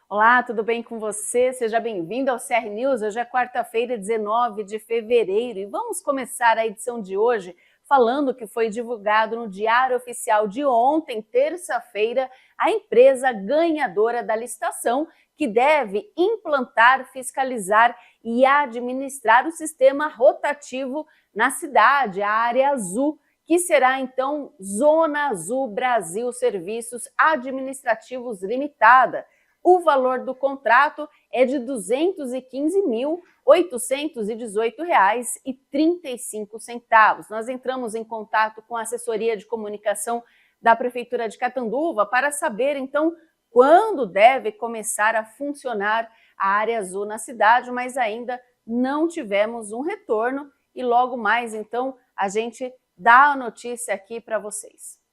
Olá, tudo bem com você? Seja bem-vindo ao CR News. Hoje é quarta-feira, 19 de fevereiro, e vamos começar a edição de hoje falando que foi divulgado no Diário Oficial de ontem, terça-feira, a empresa ganhadora da licitação, que deve implantar, fiscalizar e administrar o sistema rotativo na cidade, a área azul, que será então Zona Azul Brasil Serviços Administrativos Limitada. O valor do contrato é de R$ 215.818,35. Nós entramos em contato com a assessoria de comunicação da Prefeitura de Catanduva para saber, então, quando deve começar a funcionar a área azul na cidade, mas ainda não tivemos um retorno e logo mais, então, a gente dá a notícia aqui para vocês.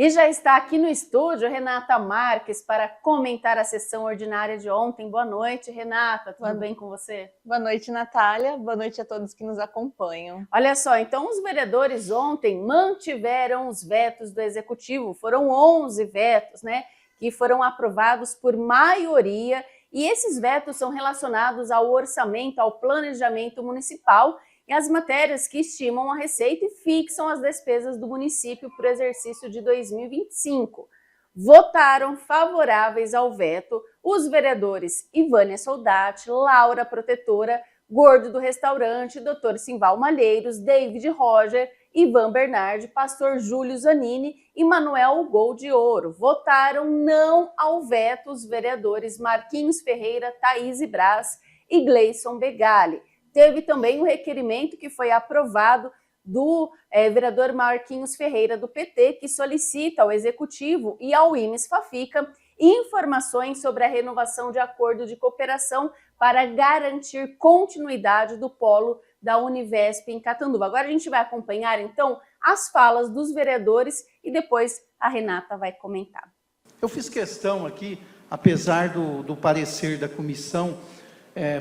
E já está aqui no estúdio Renata Marques para comentar a sessão ordinária de ontem. Boa noite, Renata. Tudo bem com você? Boa noite, Natália. Boa noite a todos que nos acompanham. Olha só, então os vereadores ontem mantiveram os vetos do Executivo. Foram 11 vetos, né, que foram aprovados por maioria. E esses vetos são relacionados ao orçamento, ao planejamento municipal e as matérias que estimam a receita e fixam as despesas do município para o exercício de 2025. Votaram favoráveis ao veto os vereadores Ivânia Soldati, Laura Protetora, Gordo do Restaurante, Dr. Simval Malheiros, David Roger, Ivan Bernardi, Pastor Júlio Zanini e Manuel Gol de Ouro. Votaram não ao veto os vereadores Marquinhos Ferreira, Thaís Braz e Gleison Begali. Teve também um requerimento que foi aprovado do vereador Marquinhos Ferreira, do PT, que solicita ao Executivo e ao IMES-FAFICA informações sobre a renovação de acordo de cooperação para garantir continuidade do polo da Univesp em Catanduva. Agora a gente vai acompanhar, então, as falas dos vereadores e depois a Renata vai comentar. Eu fiz questão aqui, apesar do parecer da comissão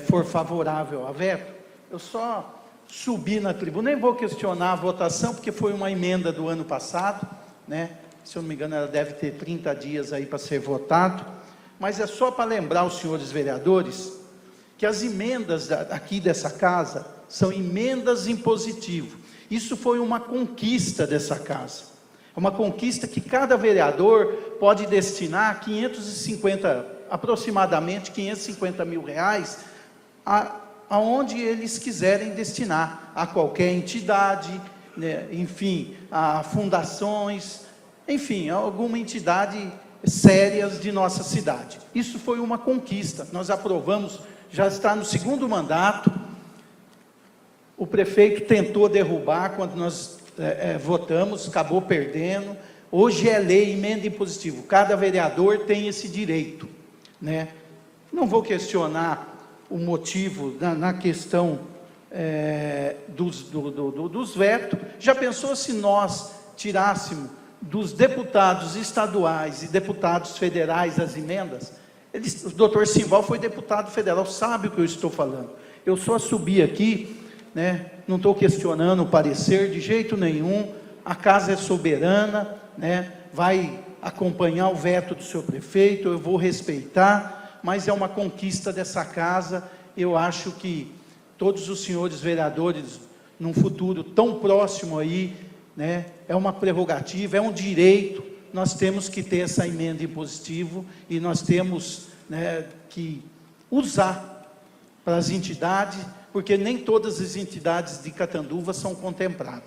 for favorável a veto, eu só subi na tribuna, nem vou questionar a votação, porque foi uma emenda do ano passado, né? Se eu não me engano, ela deve ter 30 dias aí para ser votado, mas é só para lembrar os senhores vereadores que as emendas aqui dessa casa são emendas em positivo. Isso foi uma conquista dessa casa, é uma conquista que cada vereador pode destinar aproximadamente 550 mil reais aonde eles quiserem destinar, a qualquer entidade, né, enfim, a fundações, enfim, alguma entidade sérias de nossa cidade. Isso foi uma conquista, nós aprovamos, já está no segundo mandato. O prefeito tentou derrubar quando nós votamos, acabou perdendo. Hoje é lei, emenda em positivo, cada vereador tem esse direito, né? Não vou questionar o motivo na questão dos vetos. Já pensou se nós tirássemos dos deputados estaduais e deputados federais as emendas? O doutor Simval foi deputado federal, sabe o que eu estou falando. Eu só subi aqui, né, não estou questionando o parecer de jeito nenhum, a casa é soberana, né, vai acompanhar o veto do seu prefeito, eu vou respeitar, mas é uma conquista dessa casa. Eu acho que todos os senhores vereadores, num futuro tão próximo aí, né, é uma prerrogativa, é um direito, nós temos que ter essa emenda em positivo e nós temos, né, que usar para as entidades, porque nem todas as entidades de Catanduva são contempladas.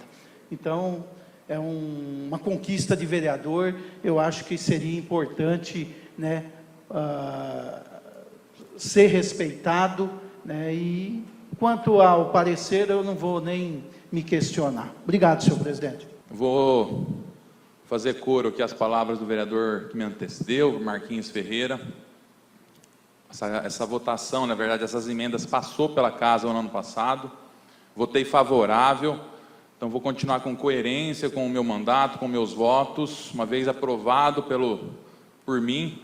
Então, é uma conquista de vereador, eu acho que seria importante, né, ser respeitado, né? E quanto ao parecer, eu não vou nem me questionar. Obrigado, senhor presidente. Vou fazer coro aqui as palavras do vereador que me antecedeu, Marquinhos Ferreira. Essa votação, na verdade, essas emendas passou pela casa no ano passado, votei favorável, então vou continuar com coerência com o meu mandato, com meus votos, uma vez aprovado por mim.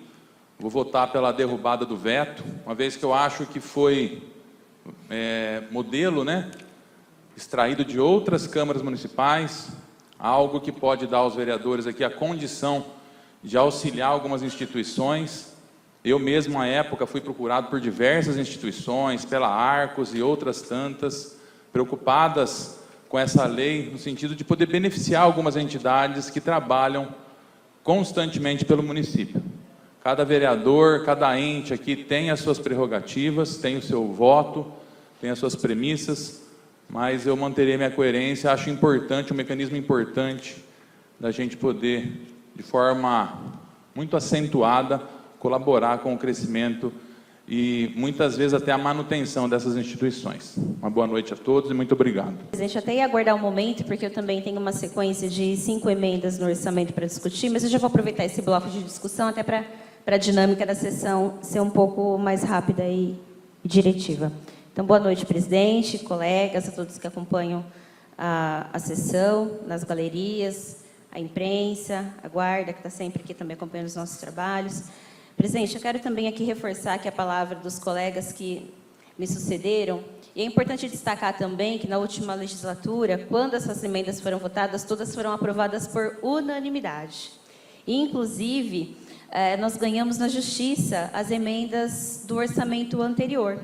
Vou votar pela derrubada do veto, uma vez que eu acho que foi modelo, né, extraído de outras câmaras municipais, algo que pode dar aos vereadores aqui a condição de auxiliar algumas instituições. Eu mesmo, à época, fui procurado por diversas instituições, pela Arcos e outras tantas, preocupadas com essa lei, no sentido de poder beneficiar algumas entidades que trabalham constantemente pelo município. Cada vereador, cada ente aqui tem as suas prerrogativas, tem o seu voto, tem as suas premissas, mas eu manterei minha coerência. Acho importante, um mecanismo importante da gente poder, de forma muito acentuada, colaborar com o crescimento e muitas vezes até a manutenção dessas instituições. Uma boa noite a todos e muito obrigado. Presidente, até ia aguardar um momento, porque eu também tenho uma sequência de 5 emendas no orçamento para discutir, mas eu já vou aproveitar esse bloco de discussão até para a dinâmica da sessão ser um pouco mais rápida e diretiva. Então, boa noite, presidente, colegas, a todos que acompanham a sessão, nas galerias, a imprensa, a guarda, que está sempre aqui também acompanhando os nossos trabalhos. Presidente, eu quero também aqui reforçar aqui a palavra dos colegas que me sucederam. E é importante destacar também que na última legislatura, quando essas emendas foram votadas, todas foram aprovadas por unanimidade. E, inclusive, nós ganhamos na Justiça as emendas do orçamento anterior.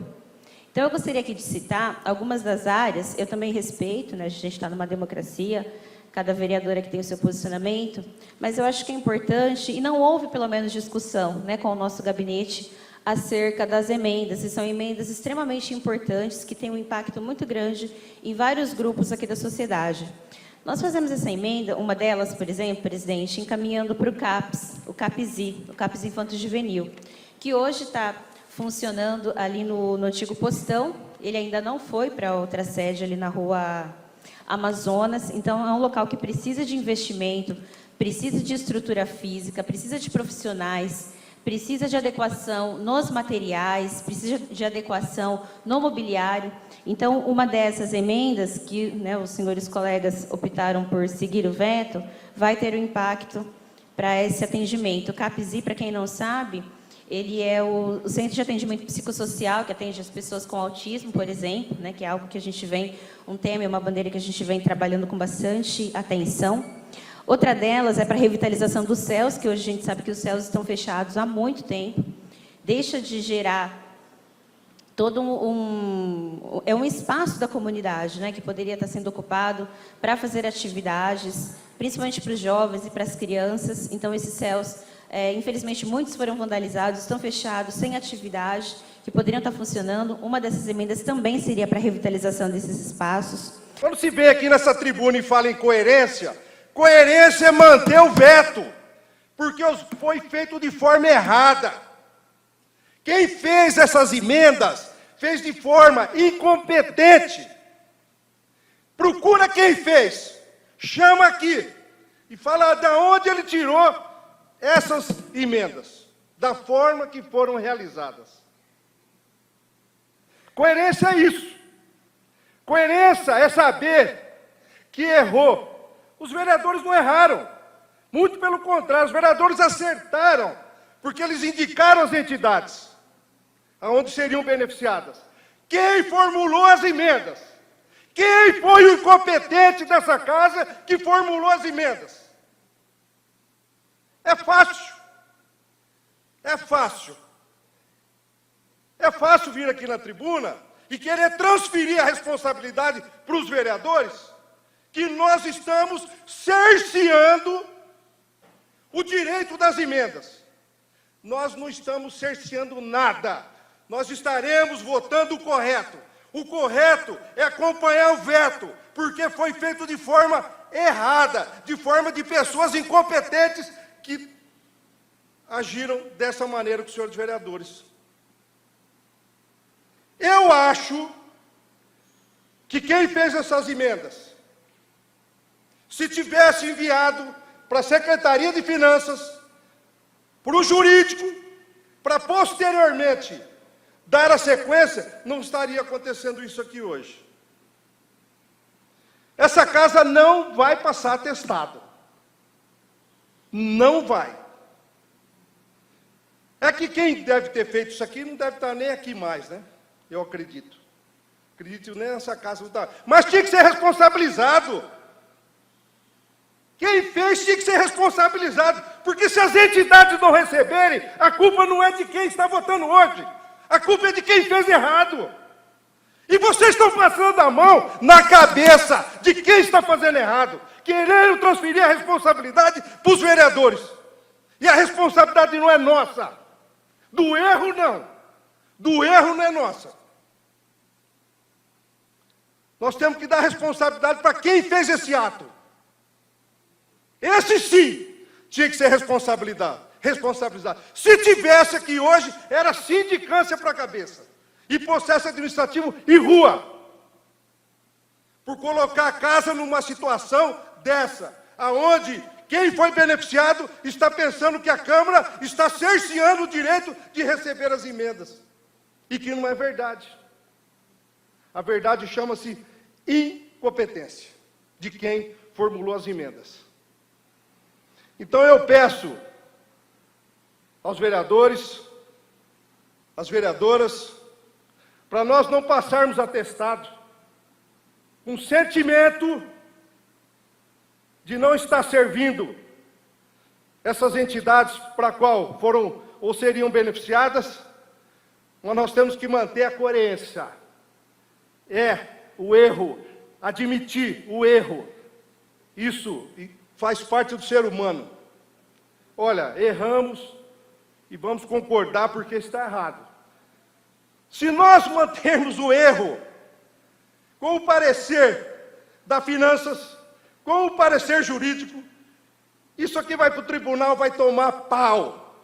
Então, eu gostaria aqui de citar algumas das áreas. Eu também respeito, né, a gente está numa democracia, cada vereador aqui tem o seu posicionamento, mas eu acho que é importante, e não houve, pelo menos, discussão, né, com o nosso gabinete acerca das emendas, e são emendas extremamente importantes, que têm um impacto muito grande em vários grupos aqui da sociedade. Nós fazemos essa emenda, uma delas, por exemplo, presidente, encaminhando para o CAPS, o CAPS Infanto Juvenil, que hoje está funcionando ali no antigo postão. Ele ainda não foi para outra sede ali na rua Amazonas, então é um local que precisa de investimento, precisa de estrutura física, precisa de profissionais, precisa de adequação nos materiais, precisa de adequação no mobiliário. Então, uma dessas emendas que, né, os senhores colegas optaram por seguir o veto, vai ter um impacto para esse atendimento. O CAPSI, para quem não sabe, ele é o Centro de Atendimento Psicossocial, que atende as pessoas com autismo, por exemplo, né, que é algo que a gente vem, um tema, uma bandeira que a gente vem trabalhando com bastante atenção. Outra delas é para a revitalização dos céus, que hoje a gente sabe que os céus estão fechados há muito tempo. Deixa de gerar todo um espaço da comunidade, né, que poderia estar sendo ocupado para fazer atividades, principalmente para os jovens e para as crianças. Então, esses céus, infelizmente, muitos foram vandalizados, estão fechados, sem atividade, que poderiam estar funcionando. Uma dessas emendas também seria para a revitalização desses espaços. Quando se vem aqui nessa tribuna e fala em coerência, coerência é manter o veto, porque foi feito de forma errada. Quem fez essas emendas fez de forma incompetente. Procura quem fez, chama aqui e fala de onde ele tirou essas emendas, da forma que foram realizadas. Coerência é isso. Coerência é saber que errou. Os vereadores não erraram. Muito pelo contrário, os vereadores acertaram, porque eles indicaram as entidades aonde seriam beneficiadas. Quem formulou as emendas? Quem foi o incompetente dessa casa que formulou as emendas? É fácil. É fácil. É fácil vir aqui na tribuna e querer transferir a responsabilidade para os vereadores, que nós estamos cerceando o direito das emendas. Nós não estamos cerceando nada. Nós estaremos votando o correto. O correto é acompanhar o veto, porque foi feito de forma errada, de forma de pessoas incompetentes que agiram dessa maneira com os senhores vereadores. Eu acho que quem fez essas emendas, se tivesse enviado para a Secretaria de Finanças, para o jurídico, para posteriormente dar a sequência, não estaria acontecendo isso aqui hoje. Essa casa não vai passar atestado. Não vai. É que quem deve ter feito isso aqui não deve estar nem aqui mais, né? Eu acredito. Acredito nem nessa casa não está. Mas tinha que ser responsabilizado. Quem fez tinha que ser responsabilizado, porque se as entidades não receberem, a culpa não é de quem está votando hoje, a culpa é de quem fez errado. E vocês estão passando a mão na cabeça de quem está fazendo errado, querendo transferir a responsabilidade para os vereadores. E a responsabilidade não é nossa. Do erro, não. Do erro não é nossa. Nós temos que dar responsabilidade para quem fez esse ato. Esse sim tinha que ser responsabilizado. Se tivesse aqui hoje, era sindicância para a cabeça. E processo administrativo e rua. Por colocar a casa numa situação dessa, aonde quem foi beneficiado está pensando que a Câmara está cerceando o direito de receber as emendas. E que não é verdade. A verdade chama-se incompetência de quem formulou as emendas. Então eu peço aos vereadores, às vereadoras, para nós não passarmos atestado com sentimento de não estar servindo essas entidades para a qual foram ou seriam beneficiadas, mas nós temos que manter a coerência. O erro, admitir o erro, isso faz parte do ser humano. Olha, erramos e vamos concordar porque está errado. Se nós mantermos o erro com o parecer da finanças, com o parecer jurídico, isso aqui vai para o tribunal, vai tomar pau.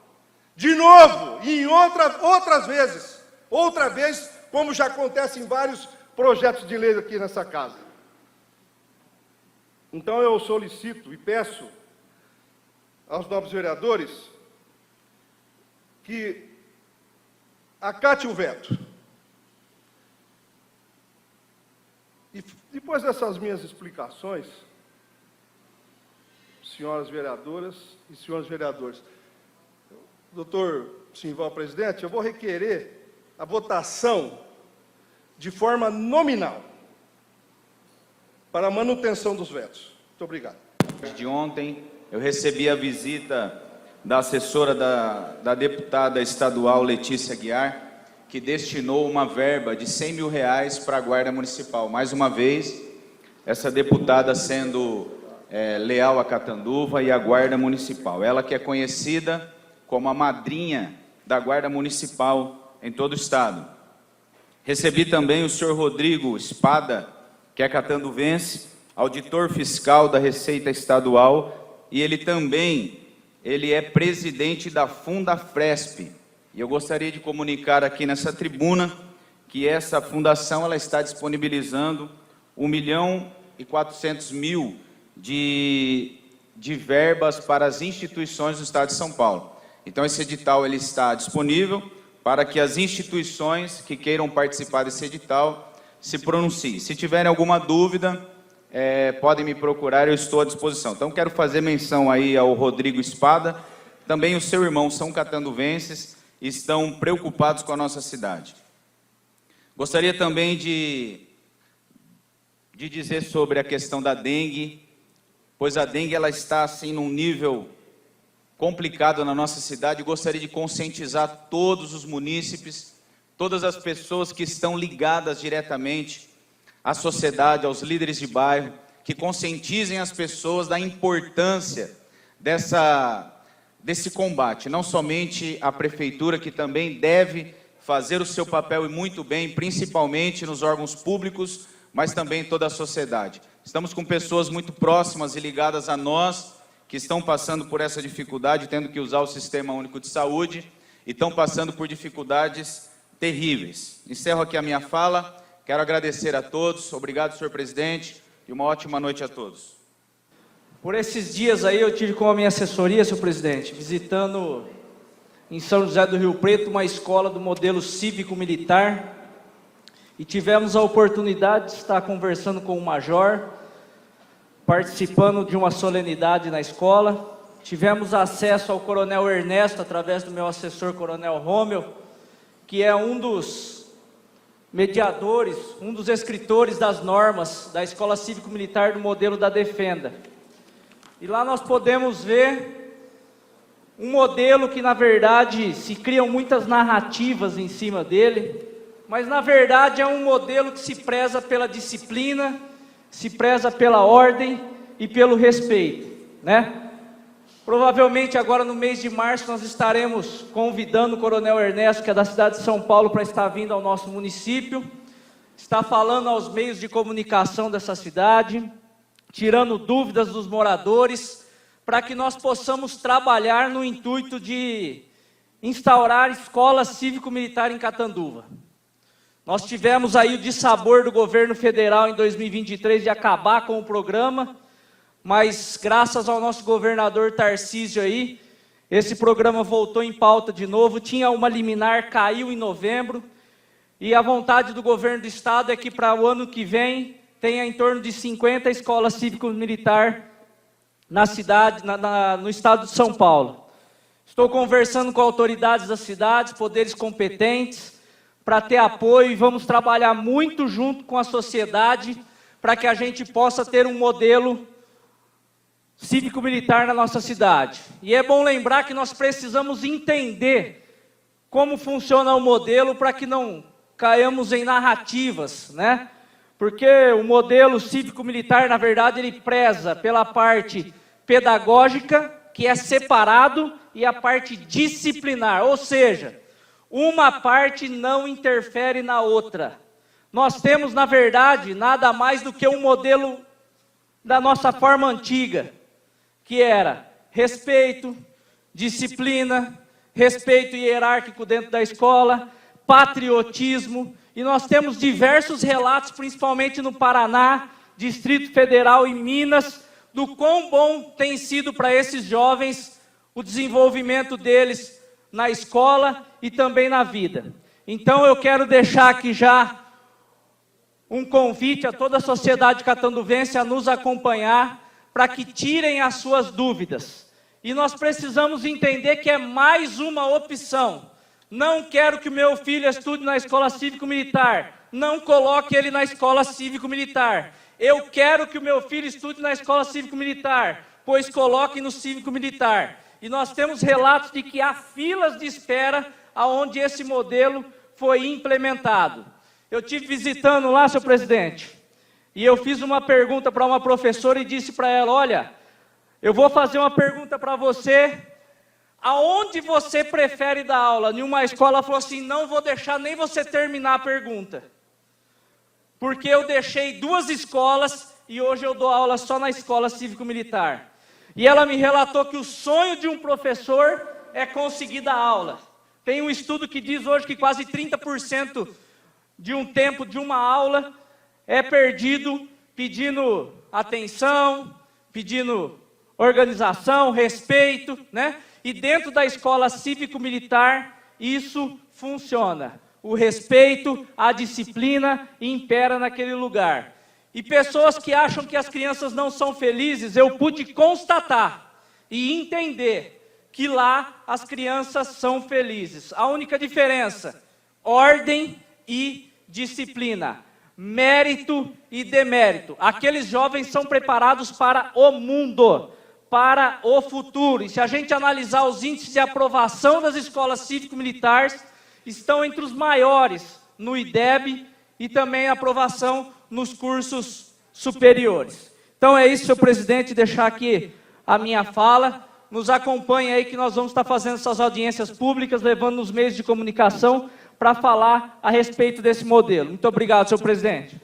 De novo, e em outras vezes. Outra vez, como já acontece em vários projetos de lei aqui nessa casa. Então eu solicito e peço aos nobres vereadores que acate o veto. E depois dessas minhas explicações, senhoras vereadoras e senhores vereadores, doutor Simval, presidente, eu vou requerer a votação de forma nominal para a manutenção dos vetos. Muito obrigado. De ontem, eu recebi a visita da assessora da deputada estadual Letícia Aguiar, que destinou uma verba de R$100 mil para a Guarda Municipal. Mais uma vez, essa deputada sendo leal à Catanduva e à Guarda Municipal. Ela que é conhecida como a madrinha da Guarda Municipal em todo o Estado. Recebi também o senhor Rodrigo Espada, que é catanduvense, auditor fiscal da Receita Estadual, e ele é presidente da Fundafresp. E eu gostaria de comunicar aqui nessa tribuna que essa fundação ela está disponibilizando R$1.400.000 de verbas para as instituições do Estado de São Paulo. Então esse edital ele está disponível para que as instituições que queiram participar desse edital se pronunciem. Se tiverem alguma dúvida, podem me procurar, eu estou à disposição. Então quero fazer menção aí ao Rodrigo Espada, também o seu irmão são catanduvenses, estão preocupados com a nossa cidade. Gostaria também de dizer sobre a questão da dengue, pois a dengue ela está assim num nível complicado na nossa cidade. Gostaria de conscientizar todos os munícipes, todas as pessoas que estão ligadas diretamente à sociedade, aos líderes de bairro, que conscientizem as pessoas da importância desse combate. Não somente a prefeitura, que também deve fazer o seu papel e muito bem, principalmente nos órgãos públicos, mas também toda a sociedade. Estamos com pessoas muito próximas e ligadas a nós, que estão passando por essa dificuldade, tendo que usar o Sistema Único de Saúde, e estão passando por dificuldades terríveis. Encerro aqui a minha fala, quero agradecer a todos, obrigado, senhor presidente, e uma ótima noite a todos. Por esses dias aí eu tive com a minha assessoria, senhor presidente, visitando em São José do Rio Preto uma escola do modelo cívico-militar, e tivemos a oportunidade de estar conversando com o major, participando de uma solenidade na escola. Tivemos acesso ao coronel Ernesto, através do meu assessor, coronel Rômel, que é um dos mediadores, um dos escritores das normas da Escola Cívico-Militar do modelo da Defenda. e lá nós podemos ver um modelo que, na verdade, se criam muitas narrativas em cima dele, mas, na verdade, é um modelo que se preza pela disciplina, se preza pela ordem e pelo respeito, né? Provavelmente, agora no mês de março, nós estaremos convidando o Coronel Ernesto, que é da cidade de São Paulo, para estar vindo ao nosso município, está falando aos meios de comunicação dessa cidade, tirando dúvidas dos moradores, para que nós possamos trabalhar no intuito de instaurar escola cívico-militar em Catanduva. Nós tivemos aí o dissabor do governo federal em 2023 de acabar com o programa, mas graças ao nosso governador Tarcísio aí, esse programa voltou em pauta de novo, tinha uma liminar, caiu em novembro, e a vontade do governo do estado é que para o ano que vem tenha em torno de 50 escolas cívico-militar na cidade, no estado de São Paulo. Estou conversando com autoridades das cidades, poderes competentes, para ter apoio, e vamos trabalhar muito junto com a sociedade para que a gente possa ter um modelo cívico-militar na nossa cidade. E é bom lembrar que nós precisamos entender como funciona o modelo para que não caiamos em narrativas, né? Porque o modelo cívico-militar, na verdade, ele preza pela parte pedagógica, que é separado, e a parte disciplinar, ou seja, uma parte não interfere na outra. Nós temos, na verdade, nada mais do que um modelo da nossa forma antiga, que era respeito, disciplina, respeito hierárquico dentro da escola, patriotismo, e nós temos diversos relatos, principalmente no Paraná, Distrito Federal e Minas, do quão bom tem sido para esses jovens o desenvolvimento deles na escola e também na vida. Então eu quero deixar aqui já um convite a toda a sociedade catanduvense a nos acompanhar para que tirem as suas dúvidas. E nós precisamos entender que é mais uma opção. Não quero que o meu filho estude na escola cívico-militar. Não coloque ele na escola cívico-militar. Eu quero que o meu filho estude na escola cívico-militar, pois coloque no cívico-militar. E nós temos relatos de que há filas de espera aonde esse modelo foi implementado. Eu estive visitando lá, senhor presidente, e eu fiz uma pergunta para uma professora e disse para ela, olha, eu vou fazer uma pergunta para você, aonde você prefere dar aula? Em uma escola, ela falou assim, não vou deixar nem você terminar a pergunta. Porque eu deixei 2 escolas e hoje eu dou aula só na escola cívico-militar. E ela me relatou que o sonho de um professor é conseguir dar aula. Tem um estudo que diz hoje que quase 30% de um tempo de uma aula é perdido pedindo atenção, pedindo organização, respeito, né? E dentro da escola cívico-militar, isso funciona. O respeito, a disciplina impera naquele lugar. E pessoas que acham que as crianças não são felizes, eu pude constatar e entender que lá as crianças são felizes. A única diferença, ordem e disciplina, mérito e demérito. Aqueles jovens são preparados para o mundo, para o futuro. E se a gente analisar os índices de aprovação das escolas cívico-militares, estão entre os maiores no IDEB e também a aprovação nos cursos superiores. Então é isso, senhor presidente, deixar aqui a minha fala. Nos acompanhe aí que nós vamos estar fazendo essas audiências públicas, levando nos meios de comunicação para falar a respeito desse modelo. Muito obrigado, senhor presidente.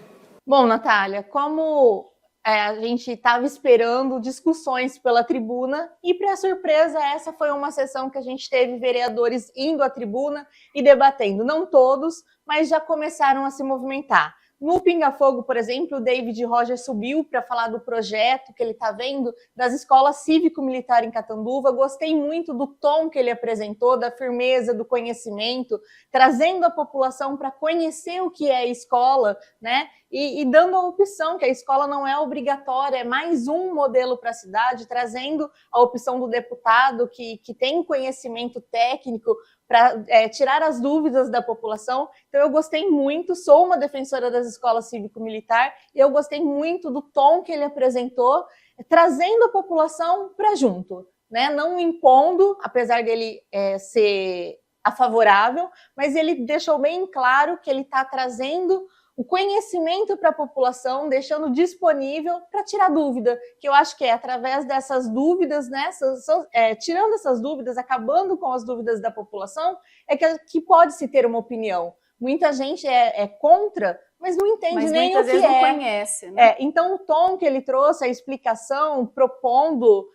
Bom, Natália, como a gente estava esperando discussões pela tribuna e, para surpresa, essa foi uma sessão que a gente teve vereadores indo à tribuna e debatendo. Não todos, mas já começaram a se movimentar. No Pinga Fogo, por exemplo, o David Roger subiu para falar do projeto que ele está vendo das escolas cívico-militar em Catanduva. Gostei muito do tom que ele apresentou, da firmeza, do conhecimento, trazendo a população para conhecer o que é escola, né? E dando a opção que a escola não é obrigatória, é mais um modelo para a cidade, trazendo a opção do deputado que tem conhecimento técnico para tirar as dúvidas da população. Então eu gostei muito, sou uma defensora das escolas cívico-militar, e eu gostei muito do tom que ele apresentou, trazendo a população para junto, né? Não impondo, apesar dele ser favorável, mas ele deixou bem claro que ele está trazendo o conhecimento para a população, deixando disponível para tirar dúvida, que eu acho que é através dessas dúvidas, né, tirando essas dúvidas, acabando com as dúvidas da população, que pode-se ter uma opinião. Muita gente é contra, mas não entende mas nem o que não conhece, né? Então, o tom que ele trouxe, a explicação, propondo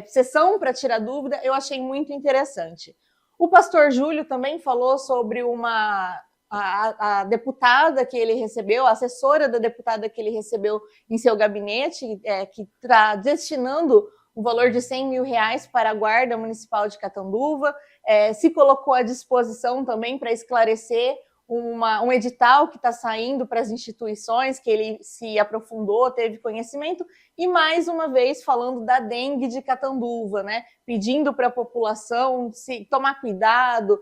sessão para tirar dúvida, eu achei muito interessante. O pastor Júlio também falou sobre a deputada que ele recebeu, a assessora da deputada que ele recebeu em seu gabinete, que está destinando o valor de R$100 mil para a Guarda Municipal de Catanduva, se colocou à disposição também para esclarecer um edital que está saindo para as instituições, que ele se aprofundou, teve conhecimento, e mais uma vez falando da dengue de Catanduva, né? Pedindo para a população tomar cuidado,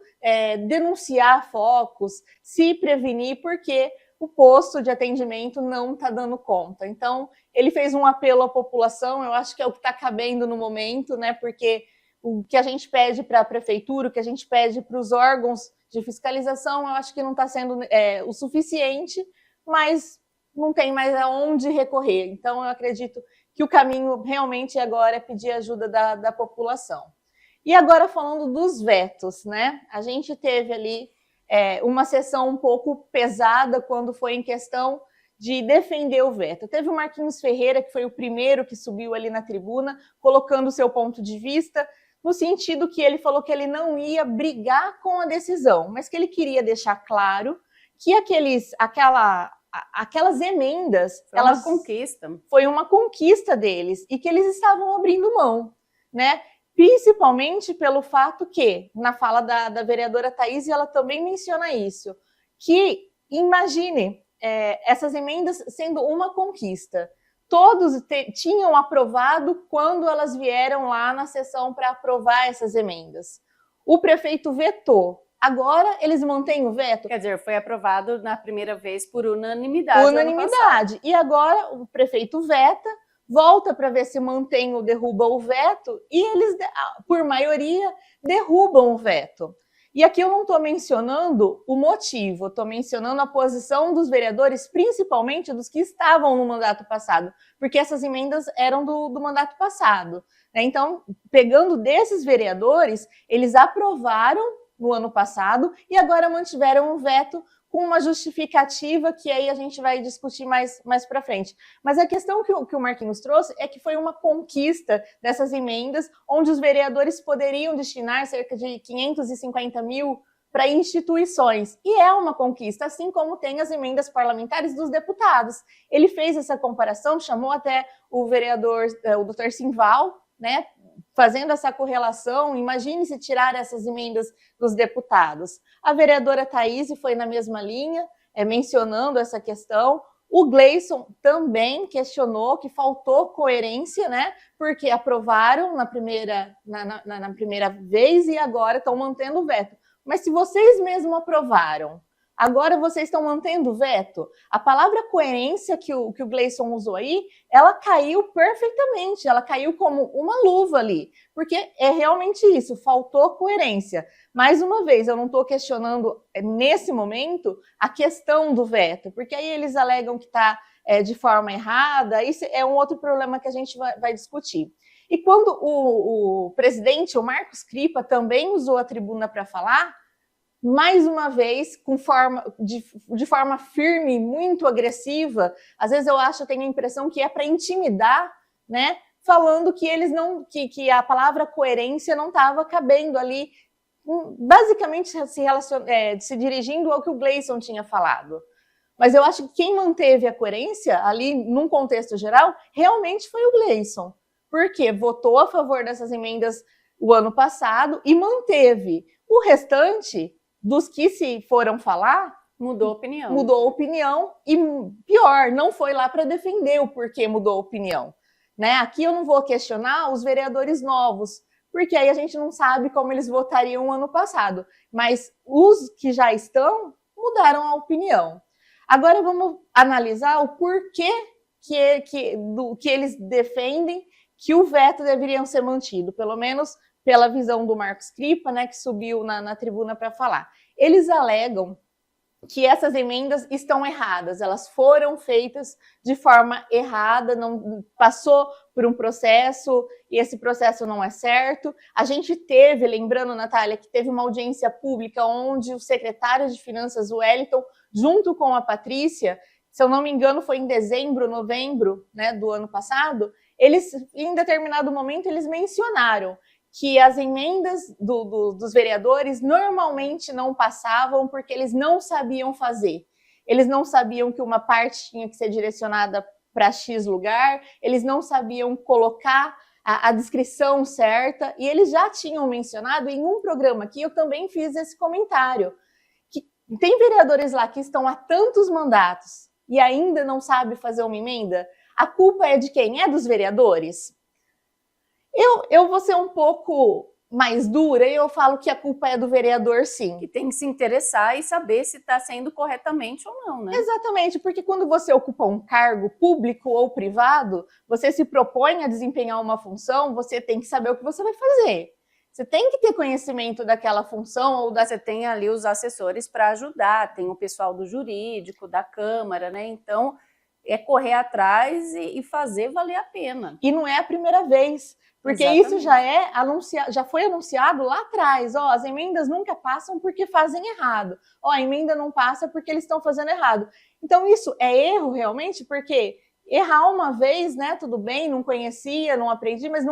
denunciar focos, se prevenir, porque o posto de atendimento não está dando conta. Então, ele fez um apelo à população, eu acho que é o que está cabendo no momento, né? Porque o que a gente pede para a prefeitura, o que a gente pede para os órgãos de fiscalização, eu acho que não está sendo o suficiente, mas não tem mais aonde recorrer. Então, eu acredito que o caminho realmente agora é pedir ajuda da população. E agora falando dos vetos, né? A gente teve ali uma sessão um pouco pesada quando foi em questão de defender o veto. Teve o Marquinhos Ferreira, que foi o primeiro que subiu ali na tribuna, colocando o seu ponto de vista, no sentido que ele falou que ele não ia brigar com a decisão, mas que ele queria deixar claro que aquelas emendas... Foi uma conquista deles, e que eles estavam abrindo mão, né? Principalmente pelo fato que, na fala da vereadora Thaís, ela também menciona isso, que, imagine, essas emendas sendo uma conquista. Todos tinham aprovado quando elas vieram lá na sessão para aprovar essas emendas. O prefeito vetou. Agora eles mantêm o veto? Quer dizer, foi aprovado na primeira vez por unanimidade. Unanimidade. E agora o prefeito veta, volta para ver se mantém ou derruba o veto, e eles, por maioria, derrubam o veto. E aqui eu não estou mencionando o motivo, estou mencionando a posição dos vereadores, principalmente dos que estavam no mandato passado, porque essas emendas eram do mandato passado, né? Então, pegando desses vereadores, eles aprovaram no ano passado e agora mantiveram o veto com uma justificativa que aí a gente vai discutir mais para frente. Mas a questão que o Marquinhos trouxe é que foi uma conquista dessas emendas, onde os vereadores poderiam destinar cerca de 550 mil para instituições. E é uma conquista, assim como tem as emendas parlamentares dos deputados. Ele fez essa comparação, chamou até o vereador, o doutor Simval, né, fazendo essa correlação. Imagine se tirar essas emendas dos deputados. A vereadora Thaís foi na mesma linha, mencionando essa questão. O Gleison também questionou que faltou coerência, né? Porque aprovaram na primeira vez e agora estão mantendo o veto. Mas se vocês mesmos aprovaram, agora vocês estão mantendo o veto? A palavra coerência que o Gleison usou aí, ela caiu perfeitamente, ela caiu como uma luva ali, porque é realmente isso, faltou coerência. Mais uma vez, eu não estou questionando nesse momento a questão do veto, porque aí eles alegam que está de forma errada, isso é um outro problema que a gente vai discutir. E quando o presidente, o Marcos Cripa, também usou a tribuna para falar, mais uma vez, de forma firme, muito agressiva, às vezes eu tenho a impressão que é para intimidar, né? Falando que eles não, que a palavra coerência não estava cabendo ali, basicamente se dirigindo ao que o Gleison tinha falado. Mas eu acho que quem manteve a coerência ali, num contexto geral, realmente foi o Gleison, porque votou a favor dessas emendas o ano passado e manteve. O restante dos que se foram falar, mudou opinião. Mudou opinião e, pior, não foi lá para defender o porquê mudou opinião, né? Aqui eu não vou questionar os vereadores novos, porque aí a gente não sabe como eles votariam ano passado. Mas os que já estão mudaram a opinião. Agora vamos analisar o porquê que eles defendem que o veto deveria ser mantido, pelo menos pela visão do Marcos Cripa, né, que subiu na tribuna para falar. Eles alegam que essas emendas estão erradas, elas foram feitas de forma errada, não passou por um processo e esse processo não é certo. A gente teve, lembrando, Natália, que teve uma audiência pública onde o secretário de Finanças, o Wellington, junto com a Patrícia, se eu não me engano foi em dezembro, novembro, né, do ano passado, eles, em determinado momento, eles mencionaram que as emendas dos vereadores normalmente não passavam porque eles não sabiam fazer. Eles não sabiam que uma parte tinha que ser direcionada para X lugar, eles não sabiam colocar a descrição certa, e eles já tinham mencionado em um programa que eu também fiz esse comentário, que tem vereadores lá que estão há tantos mandatos e ainda não sabem fazer uma emenda. A culpa é de quem? É dos vereadores? Eu vou ser um pouco mais dura e eu falo que a culpa é do vereador, sim. Que tem que se interessar e saber se está sendo corretamente ou não, né? Exatamente, porque quando você ocupa um cargo público ou privado, você se propõe a desempenhar uma função, você tem que saber o que você vai fazer. Você tem que ter conhecimento daquela função ou Você tem ali os assessores para ajudar, tem o pessoal do jurídico, da Câmara, né? Então, é correr atrás e fazer valer a pena. E não é a primeira vez. Porque Exatamente. isso já foi anunciado lá atrás. Ó, as emendas nunca passam porque fazem errado. Ó, a emenda não passa porque eles estão fazendo errado. Então, isso é erro realmente, porque errar uma vez, né? Tudo bem, não conhecia, não aprendi, mas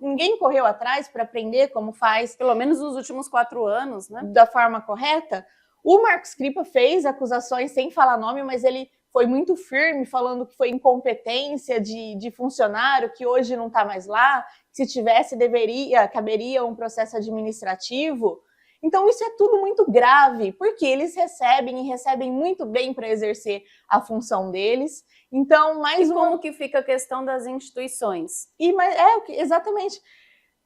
ninguém correu atrás para aprender como faz. Pelo menos nos últimos 4 anos, né? Da forma correta. O Marcos Cripa fez acusações sem falar nome, mas ele foi muito firme, falando que foi incompetência de funcionário, que hoje não está mais lá, que se tivesse, caberia um processo administrativo. Então, isso é tudo muito grave, porque eles recebem muito bem para exercer a função deles. Então, Como que fica a questão das instituições? Exatamente.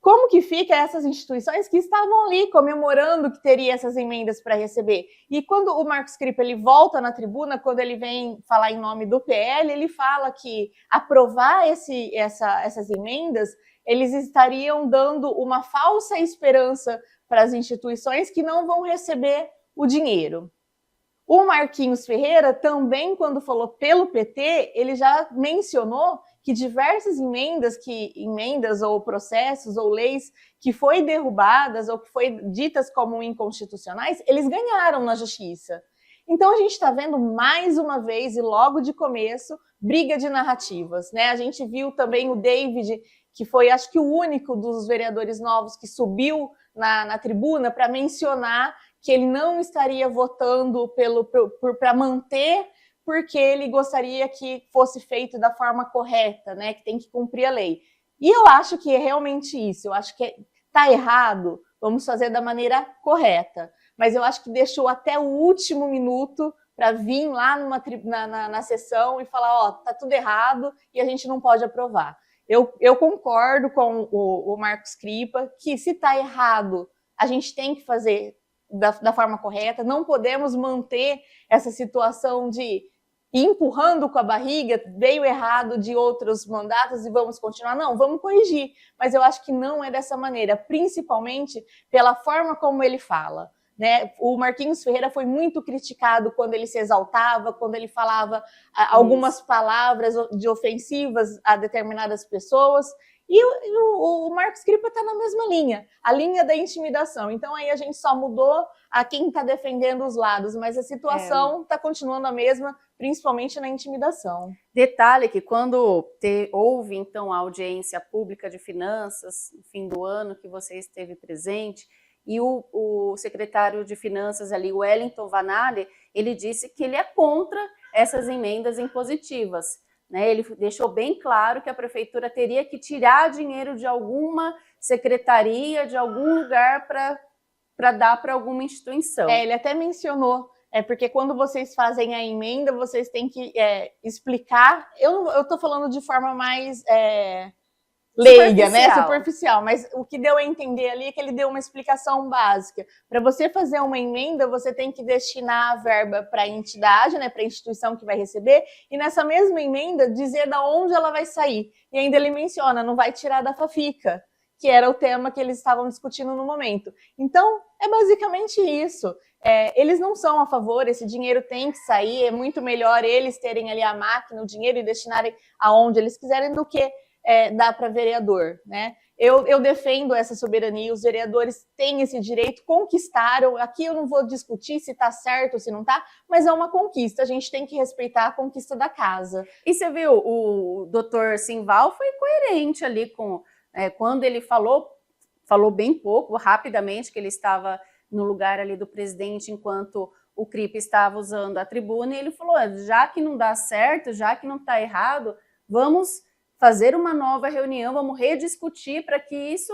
Como que fica essas instituições que estavam ali comemorando que teria essas emendas para receber? E quando o Marcos Cripa ele volta na tribuna, quando ele vem falar em nome do PL, ele fala que aprovar essas emendas, eles estariam dando uma falsa esperança para as instituições que não vão receber o dinheiro. O Marquinhos Ferreira também, quando falou pelo PT, ele já mencionou que diversas emendas ou processos ou leis que foi derrubadas ou que foi ditas como inconstitucionais, eles ganharam na justiça. Então a gente está vendo mais uma vez, e logo de começo, briga de narrativas, né? A gente viu também o David, que foi acho que o único dos vereadores novos que subiu na tribuna para mencionar que ele não estaria votando para manter, porque ele gostaria que fosse feito da forma correta, né? Que tem que cumprir a lei. E eu acho que é realmente isso. Eu acho que está errado, vamos fazer da maneira correta. Mas eu acho que deixou até o último minuto para vir lá na sessão e falar, ó, tá tudo errado e a gente não pode aprovar. Eu concordo com o Marcos Cripa que se está errado, a gente tem que fazer da forma correta, não podemos manter essa situação de ir empurrando com a barriga, veio errado de outros mandatos e vamos continuar. Não, vamos corrigir, mas eu acho que não é dessa maneira, principalmente pela forma como ele fala. Né? O Marquinhos Ferreira foi muito criticado quando ele se exaltava, quando ele falava algumas palavras de ofensivas a determinadas pessoas. E o Marcos Cripa está na mesma linha, a linha da intimidação. Então aí a gente só mudou a quem está defendendo os lados, mas a situação está continuando a mesma, principalmente na intimidação. Detalhe que quando houve então a audiência pública de finanças, no fim do ano, que você esteve presente, e o secretário de Finanças ali, o Wellington Vanali, ele disse que ele é contra essas emendas impositivas. Né? Ele deixou bem claro que a prefeitura teria que tirar dinheiro de alguma secretaria, de algum lugar para dar para alguma instituição. Ele até mencionou, porque quando vocês fazem a emenda, vocês têm que explicar. Eu estou falando de forma mais leiga, né? Superficial. Mas o que deu a entender ali é que ele deu uma explicação básica. Para você fazer uma emenda, você tem que destinar a verba para a entidade, né? Para a instituição que vai receber, e nessa mesma emenda dizer da onde ela vai sair. E ainda ele menciona, não vai tirar da Fafica, que era o tema que eles estavam discutindo no momento. Então, é basicamente isso. Eles não são a favor, esse dinheiro tem que sair, é muito melhor eles terem ali a máquina, o dinheiro e destinarem aonde eles quiserem do que dar para vereador, né? Eu defendo essa soberania, os vereadores têm esse direito, conquistaram, aqui eu não vou discutir se está certo ou se não está, mas é uma conquista, a gente tem que respeitar a conquista da casa. E você viu, o doutor Simval foi coerente ali com... quando ele falou bem pouco, rapidamente, que ele estava no lugar ali do presidente enquanto o CRIP estava usando a tribuna, e ele falou, já que não dá certo, já que não está errado, vamos fazer uma nova reunião, vamos rediscutir para que isso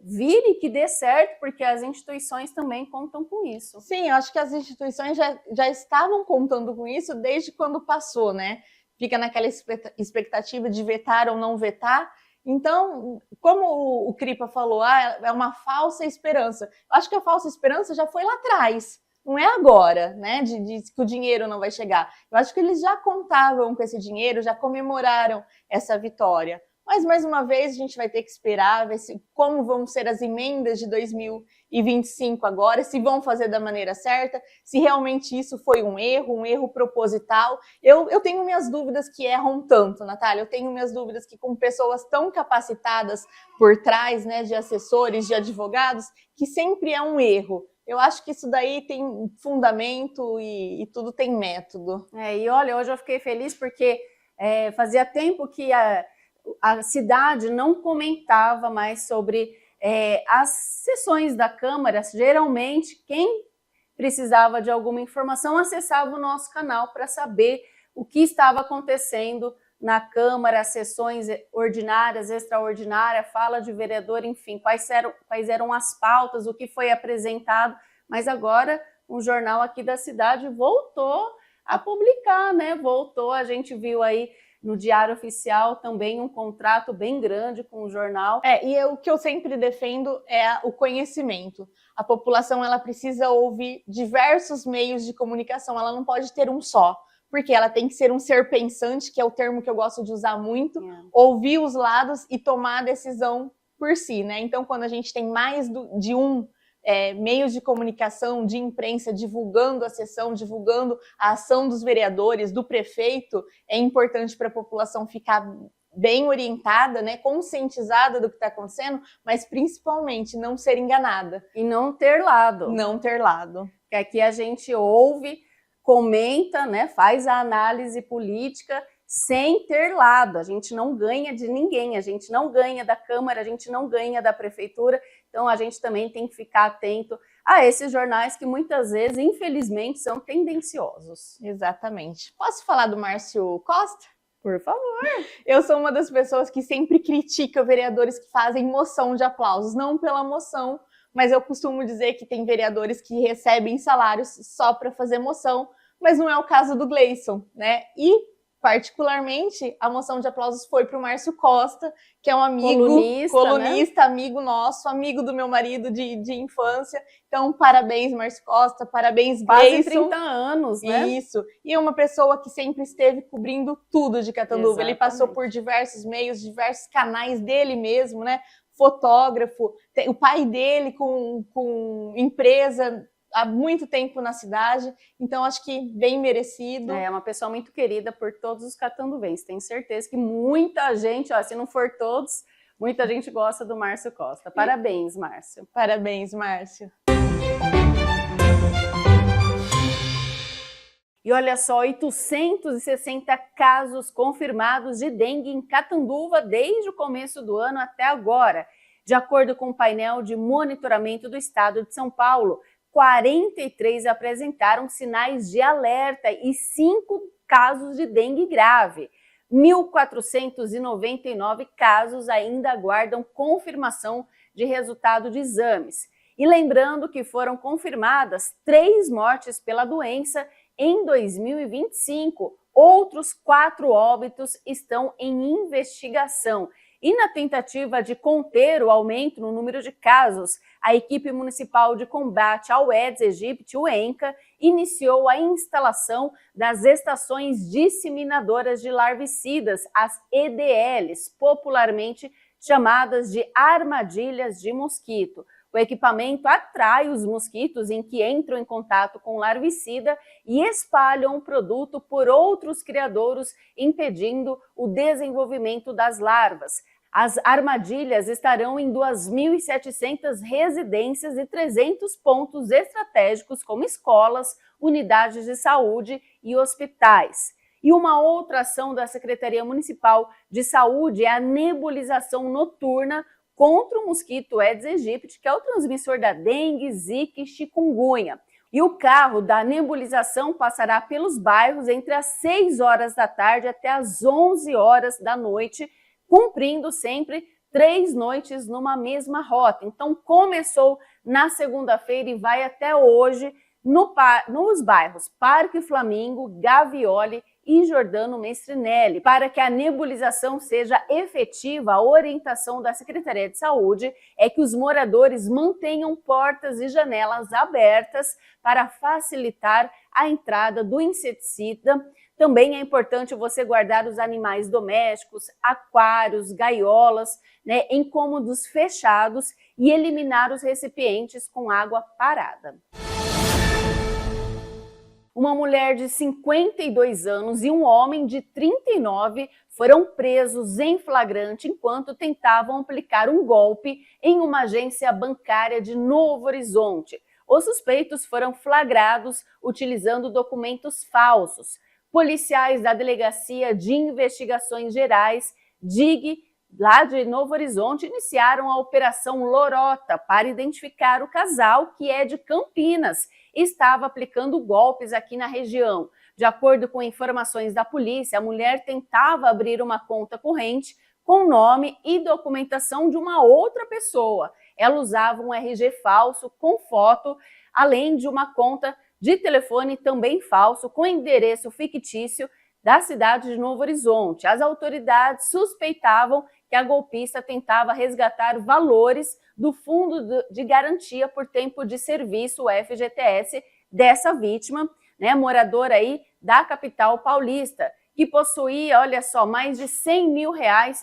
vire, que dê certo, porque as instituições também contam com isso. Sim, eu acho que as instituições já estavam contando com isso desde quando passou, né? Fica naquela expectativa de vetar ou não vetar. Então, como o Cripa falou, é uma falsa esperança. Eu acho que a falsa esperança já foi lá atrás, não é agora, né, de que o dinheiro não vai chegar. Eu acho que eles já contavam com esse dinheiro, já comemoraram essa vitória. Mas, mais uma vez, a gente vai ter que esperar, ver como vão ser as emendas de 2025 agora, se vão fazer da maneira certa, se realmente isso foi um erro proposital. Eu tenho minhas dúvidas que erram tanto, Natália, eu tenho minhas dúvidas que com pessoas tão capacitadas por trás, né, de assessores, de advogados, que sempre é um erro. Eu acho que isso daí tem fundamento e tudo tem método. E olha, hoje eu fiquei feliz porque fazia tempo que a cidade não comentava mais sobre as sessões da Câmara. Geralmente, quem precisava de alguma informação acessava o nosso canal para saber o que estava acontecendo na Câmara, as sessões ordinárias, extraordinárias, fala de vereador, enfim, quais eram as pautas, o que foi apresentado. Mas agora um jornal aqui da cidade voltou a publicar, né? A gente viu aí no Diário Oficial também um contrato bem grande com o jornal. O que eu sempre defendo é o conhecimento. A população ela precisa ouvir diversos meios de comunicação, ela não pode ter um só, porque ela tem que ser um ser pensante, que é o termo que eu gosto de usar muito, ouvir os lados e tomar a decisão por si, né? Então, quando a gente tem mais de um meios de comunicação, de imprensa, divulgando a sessão, divulgando a ação dos vereadores, do prefeito, é importante para a população ficar bem orientada, né, conscientizada do que está acontecendo, mas principalmente não ser enganada. E não ter lado. Não ter lado. Porque aqui a gente ouve, comenta, né, faz a análise política sem ter lado. A gente não ganha de ninguém, a gente não ganha da Câmara, a gente não ganha da Prefeitura. Então, a gente também tem que ficar atento a esses jornais que muitas vezes, infelizmente, são tendenciosos. Exatamente. Posso falar do Márcio Costa? Por favor. Eu sou uma das pessoas que sempre critica vereadores que fazem moção de aplausos. Não pela moção, mas eu costumo dizer que tem vereadores que recebem salários só para fazer moção, mas não é o caso do Gleison, né? E particularmente, a moção de aplausos foi para o Márcio Costa, que é um amigo, colunista, né? Amigo nosso, amigo do meu marido de infância. Então, parabéns, Márcio Costa, parabéns, Gleison. Quase 30 anos, né? Isso. E é uma pessoa que sempre esteve cobrindo tudo de Catanduva. Exatamente. Ele passou por diversos meios, diversos canais dele mesmo, né? Fotógrafo, o pai dele com empresa há muito tempo na cidade, então acho que bem merecido. É uma pessoa muito querida por todos os catanduvenses, tenho certeza que muita gente, se não for todos, muita gente gosta do Márcio Costa. Parabéns, Márcio. Parabéns, Márcio. E olha só, 860 casos confirmados de dengue em Catanduva desde o começo do ano até agora. De acordo com o painel de monitoramento do estado de São Paulo, 43 apresentaram sinais de alerta e 5 casos de dengue grave. 1.499 casos ainda aguardam confirmação de resultado de exames. E lembrando que foram confirmadas 3 mortes pela doença em 2025. Outros 4 óbitos estão em investigação. E na tentativa de conter o aumento no número de casos, a equipe municipal de combate ao Aedes aegypti, o ENCA, iniciou a instalação das estações disseminadoras de larvicidas, as EDLs, popularmente chamadas de armadilhas de mosquito. O equipamento atrai os mosquitos em que entram em contato com o larvicida e espalham o produto por outros criadouros, impedindo o desenvolvimento das larvas. As armadilhas estarão em 2.700 residências e 300 pontos estratégicos, como escolas, unidades de saúde e hospitais. E uma outra ação da Secretaria Municipal de Saúde é a nebulização noturna contra o mosquito Aedes aegypti, que é o transmissor da dengue, zika e chikungunya. E o carro da nebulização passará pelos bairros entre as 6 horas da tarde até as 11 horas da noite, cumprindo sempre 3 noites numa mesma rota. Então, começou na segunda-feira e vai até hoje nos bairros Parque Flamingo, Gavioli e Jordano Mestrinelli. Para que a nebulização seja efetiva, a orientação da Secretaria de Saúde é que os moradores mantenham portas e janelas abertas para facilitar a entrada do inseticida. Também é importante você guardar os animais domésticos, aquários, gaiolas, em cômodos fechados e eliminar os recipientes com água parada. Uma mulher de 52 anos e um homem de 39 foram presos em flagrante enquanto tentavam aplicar um golpe em uma agência bancária de Novo Horizonte. Os suspeitos foram flagrados utilizando documentos falsos. Policiais da Delegacia de Investigações Gerais, DIG, lá de Novo Horizonte, iniciaram a Operação Lorota para identificar o casal, que é de Campinas, e estava aplicando golpes aqui na região. De acordo com informações da polícia, a mulher tentava abrir uma conta corrente com nome e documentação de uma outra pessoa. Ela usava um RG falso com foto, além de uma conta de telefone também falso com endereço fictício da cidade de Novo Horizonte. As autoridades suspeitavam que a golpista tentava resgatar valores do Fundo de Garantia por Tempo de Serviço, o FGTS, dessa vítima, moradora aí da capital paulista, que possuía, olha só, mais de R$100 mil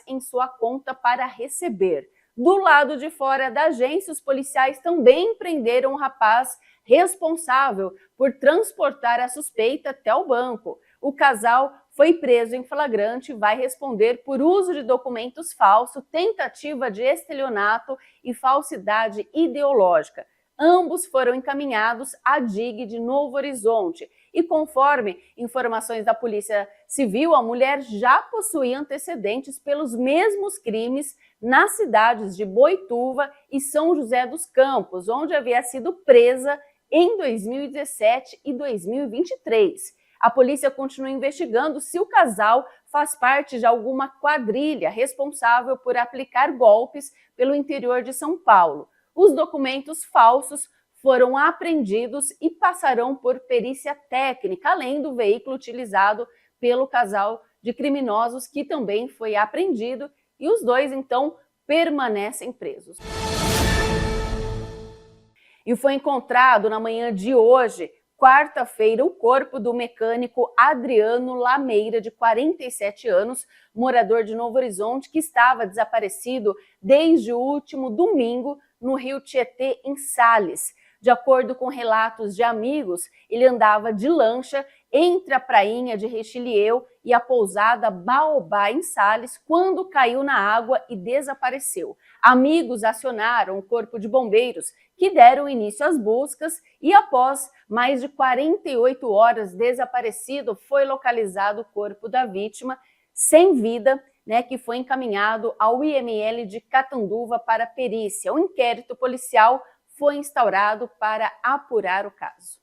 em sua conta para receber. Do lado de fora da agência, os policiais também prenderam um rapaz responsável por transportar a suspeita até o banco. O casal foi preso em flagrante e vai responder por uso de documentos falsos, tentativa de estelionato e falsidade ideológica. Ambos foram encaminhados à DIG de Novo Horizonte. E conforme informações da Polícia Civil, a mulher já possuía antecedentes pelos mesmos crimes nas cidades de Boituva e São José dos Campos, onde havia sido presa em 2017 e 2023. A polícia continua investigando se o casal faz parte de alguma quadrilha responsável por aplicar golpes pelo interior de São Paulo. Os documentos falsos foram apreendidos e passarão por perícia técnica, além do veículo utilizado pelo casal de criminosos, que também foi apreendido, e os dois, então, permanecem presos. E foi encontrado na manhã de hoje, quarta-feira, o corpo do mecânico Adriano Lameira, de 47 anos, morador de Novo Horizonte, que estava desaparecido desde o último domingo no Rio Tietê, em Sales. De acordo com relatos de amigos, ele andava de lancha entre a prainha de Rechilieu e a pousada Baobá, em Sales, quando caiu na água e desapareceu. Amigos acionaram o corpo de bombeiros, que deram início às buscas, e após mais de 48 horas desaparecido, foi localizado o corpo da vítima sem vida, que foi encaminhado ao IML de Catanduva para perícia. O inquérito policial foi instaurado para apurar o caso.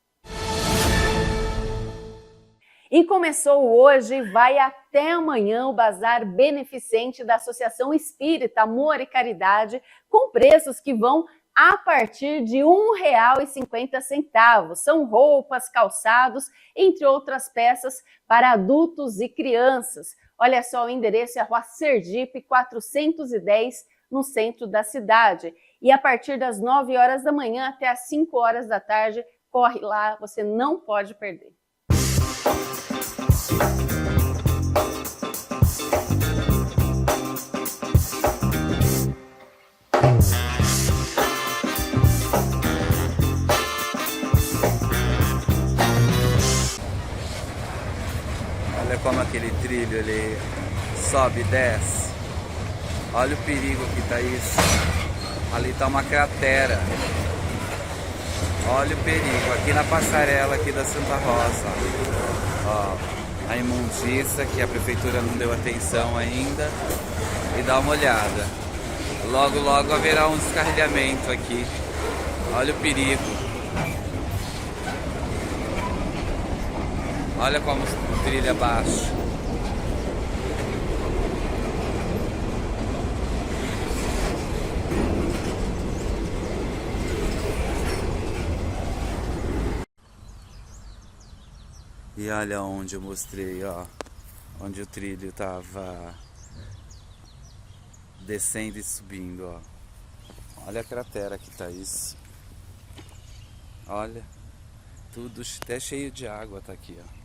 E começou hoje e vai até amanhã o Bazar Beneficente da Associação Espírita Amor e Caridade, com preços que vão a partir de R$ 1,50. São roupas, calçados, entre outras peças para adultos e crianças. Olha só, o endereço é a Rua Sergipe 410, no centro da cidade. E a partir das 9 horas da manhã até as 5 horas da tarde, corre lá, você não pode perder. Olha como aquele trilho ele sobe e desce. Olha o perigo que tá isso. Ali tá uma cratera. Olha o perigo. Aqui na passarela aqui da Santa Rosa. Ó, a imundícia que a prefeitura não deu atenção ainda. E dá uma olhada. Logo, logo haverá um descarrilhamento aqui. Olha o perigo. Olha como o trilho é baixo. E olha onde eu mostrei, ó, onde o trilho tava descendo e subindo, ó. Olha a cratera que tá isso. Olha, tudo até cheio de água tá aqui, ó.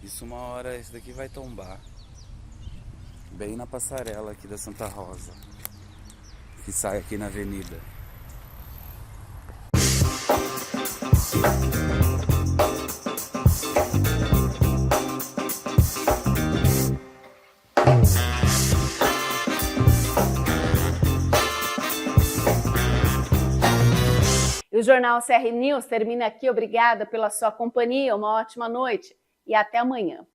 Isso uma hora, esse daqui vai tombar. Bem na passarela aqui da Santa Rosa, que sai aqui na avenida. E o Jornal CR News termina aqui. Obrigada pela sua companhia, uma ótima noite e até amanhã.